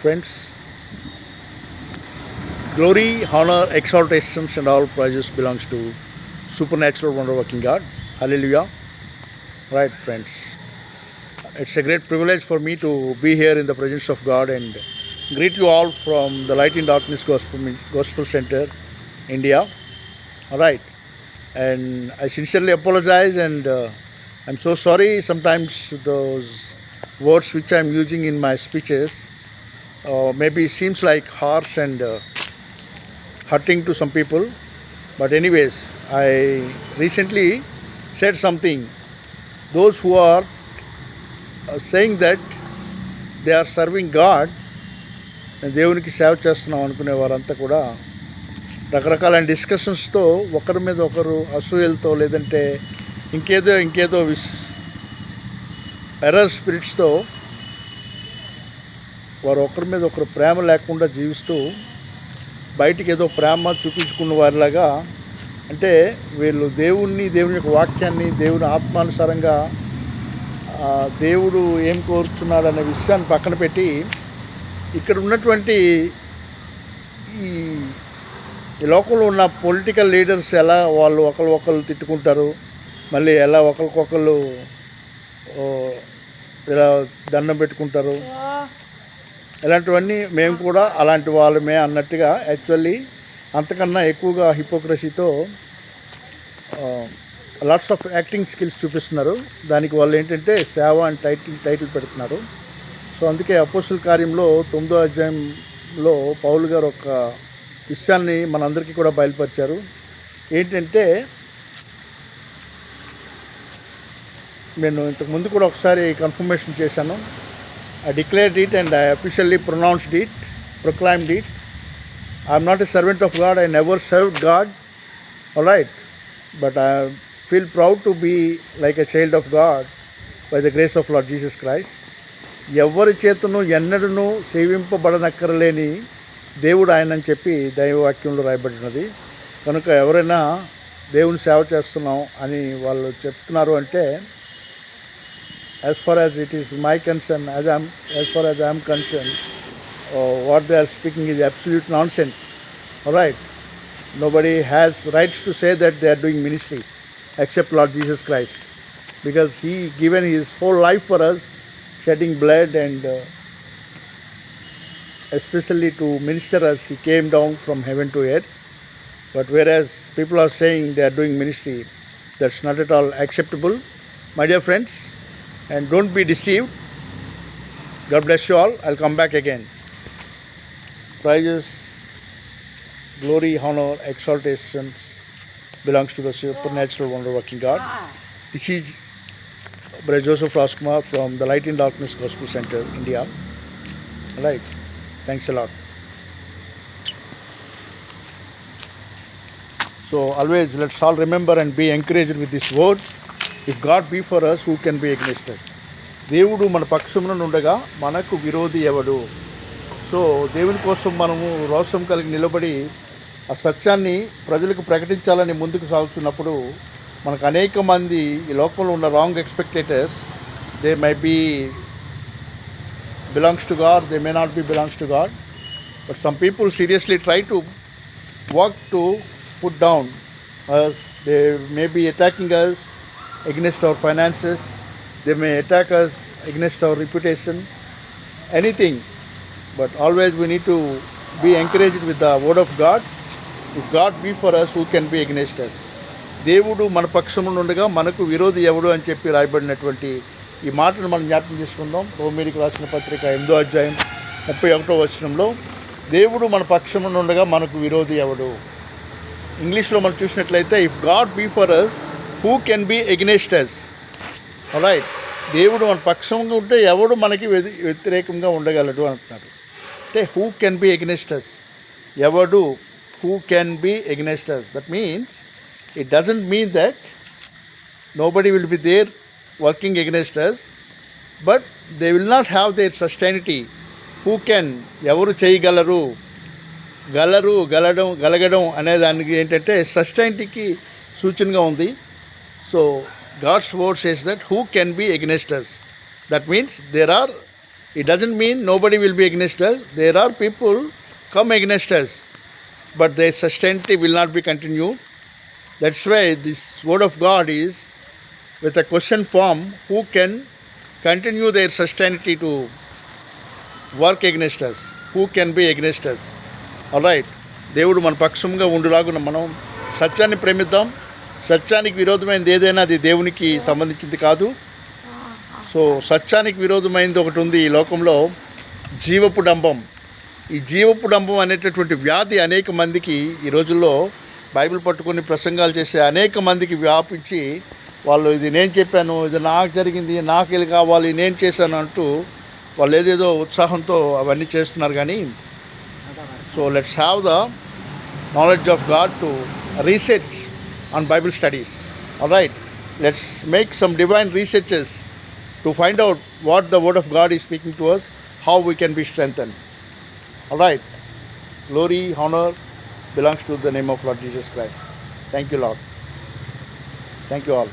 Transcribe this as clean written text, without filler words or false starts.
friends. Glory, honor, exaltations, and all praises belongs to supernatural, wonder-working God. Hallelujah. Right, friends. It's a great privilege for me to be here in the presence of God and greet you all from the Light in Darkness Gospel Center, India. All right. And I sincerely apologize and I'm so sorry sometimes those words which I'm using in my speeches maybe seems like harsh and hurting to some people. But anyways, I recently said something. Those who are saying that they are serving God, దేవునికి సేవ చేస్తున్నాం అనుకునే వారంతా కూడా రకరకాల డిస్కషన్స్తో ఒకరి మీద ఒకరు అసూయలతో లేదంటే ఇంకేదో ఎర్రర్ స్పిరిట్స్తో వారు ఒకరి మీద ఒకరు ప్రేమ లేకుండా జీవిస్తూ బయటికి ఏదో ప్రేమ చూపించుకున్న వారిలాగా, అంటే వీళ్ళు దేవుని యొక్క వాక్యాన్ని దేవుని ఆత్మానుసారంగా దేవుడు ఏం కోరుతున్నాడు అనే విషయాన్ని పక్కన పెట్టి ఇక్కడ ఉన్నటువంటి ఈ లోకంలో ఉన్న పొలిటికల్ లీడర్స్ ఎలా వాళ్ళు ఒకరు తిట్టుకుంటారు, మళ్ళీ ఎలా ఒకరికొకరు ఇలా దండం పెట్టుకుంటారు, ఇలాంటివన్నీ మేము కూడా అలాంటి వాళ్ళమే అన్నట్టుగా యాక్చువల్లీ అంతకన్నా ఎక్కువగా హిపోక్రసీతో లాట్స్ ఆఫ్ యాక్టింగ్ స్కిల్స్ చూపిస్తున్నారు. దానికి వాళ్ళు ఏంటంటే సేవ అని టైటిల్ పెడుతున్నారు. సో అందుకే అపోస్తుల కార్యంలో 9వ అధ్యాయంలో పౌలు గారు ఒక విషయాన్ని మనందరికీ కూడా బయలుపరిచారు. ఏంటంటే నేను ఇంతకుముందు కూడా ఒకసారి కన్ఫర్మేషన్ చేశాను. I declared it and I officially proclaimed it. I am not a servant of God. I never served God. All right. But I feel proud to be like a child of God by the grace of Lord Jesus Christ. ఎవరి చేతను ఎన్నడూ సేవింపబడనక్కరలేని దేవుడు ఆయనని చెప్పి దైవవాక్యంలో రాయబడినది. కనుక ఎవరైనా దేవుని సేవ చేస్తున్నాం అని వాళ్ళు చెప్తున్నారు అంటే, as far as it is my concern, as far as I am concerned, what they are speaking is absolute nonsense. All right. Nobody has rights to say that they are doing ministry except Lord Jesus Christ, because He given His whole life for us, shedding blood and especially to minister us. He came down from heaven to earth. But whereas people are saying they are doing ministry, that's not at all acceptable, my dear friends. And don't be deceived. God bless you all. I'll come back again. Praises, glory, honor, exaltations belongs to the supernatural, wonder-working God. This is Brother Joseph Rajkumar from the Light in Darkness Gospel Center, India. All right. Thanks a lot. So always let's all remember and be encouraged with this word. If God be for us, who can be against us? దేవుడు మన పక్షమున ఉండగా మనకు విరోధి ఎవడు? So దేవుని కోసం మనము రోషం కలిగి నిలబడి ఆ సత్యాన్ని ప్రజలకు ప్రకటించాలని ముందుకు సాగుతున్నప్పుడు మనకు అనేక మంది ఈ లోకంలో ఉన్న wrong spectators, they may be belongs to God, they may not be belongs to God, but some people seriously try to work to put down us. They may be attacking us against our finances, they may attack us against our reputation, anything. But always we need to be encouraged with the word of God. If God be for us, who can be against us? దేవుడు మన పక్షమున ఉండగా మనకు విరోధి ఎవడు అని చెప్పి రాయబడినటువంటి ఈ మాటను మనం జ్ఞాపకం చేసుకుందాం. రోమీయులకు రాసిన పత్రిక 8వ అధ్యాయం 31వ వచనంలో దేవుడు మన పక్షమున ఉండగా మనకు విరోధి ఎవడు? ఇంగ్లీష్లో మనం చూసినట్లయితే, if God be for us, who can be against us? Right. దేవుడు మన పక్షంగా ఉంటే ఎవడు మనకి వ్యతిరేకంగా ఉండగలడు అంటున్నారు. అంటే who can be against us? ఎవడు? Who can be against us? That means it doesn't mean that nobody will be there working against us, but they will not have their sustainability. Who can? ఎవరు చేయగలరు? గలగడం అనే దానికి ఏంటంటే సస్టైనిటీకి సూచనగా ఉంది. So God's word says that who can be against us? That means there are It doesn't mean nobody will be against us. There are people come against us, but their sustainability will not be continued. That's why this word of God is with a question form: who can continue their sustainability to work against us? Who can be against us? Alright, దేవుడు మన పక్షంగా ఉండులాగున మనం సత్యాన్ని ప్రేమిద్దాం. సత్యానికి విరోధమైనది ఏదైనా అది దేవునికి సంబంధించింది కాదు. సో సత్యానికి విరోధమైనది ఒకటి ఉంది ఈ లోకంలో, జీవపు డంబం. ఈ జీవపు డంబం అనేటటువంటి వ్యాధి అనేక మందికి ఈ రోజుల్లో బైబిల్ పట్టుకొని ప్రసంగాలు చేసే అనేక మందికి వ్యాపించి, వాళ్ళు ఇది నేను చెప్పాను, ఇది నాకు జరిగింది, నాకు ఇది కావాలి, నేను చేశాను అంటూ వాళ్ళు ఏదేదో ఉత్సాహంతో అవన్నీ చేస్తున్నారు. కానీ so let's have the knowledge of God to research on Bible studies. Alright, let's make some divine researches to find out what the word of God is speaking to us, how we can be strengthened. All right. Glory, honor belongs to the name of Lord Jesus Christ. Thank you, Lord. Thank you all.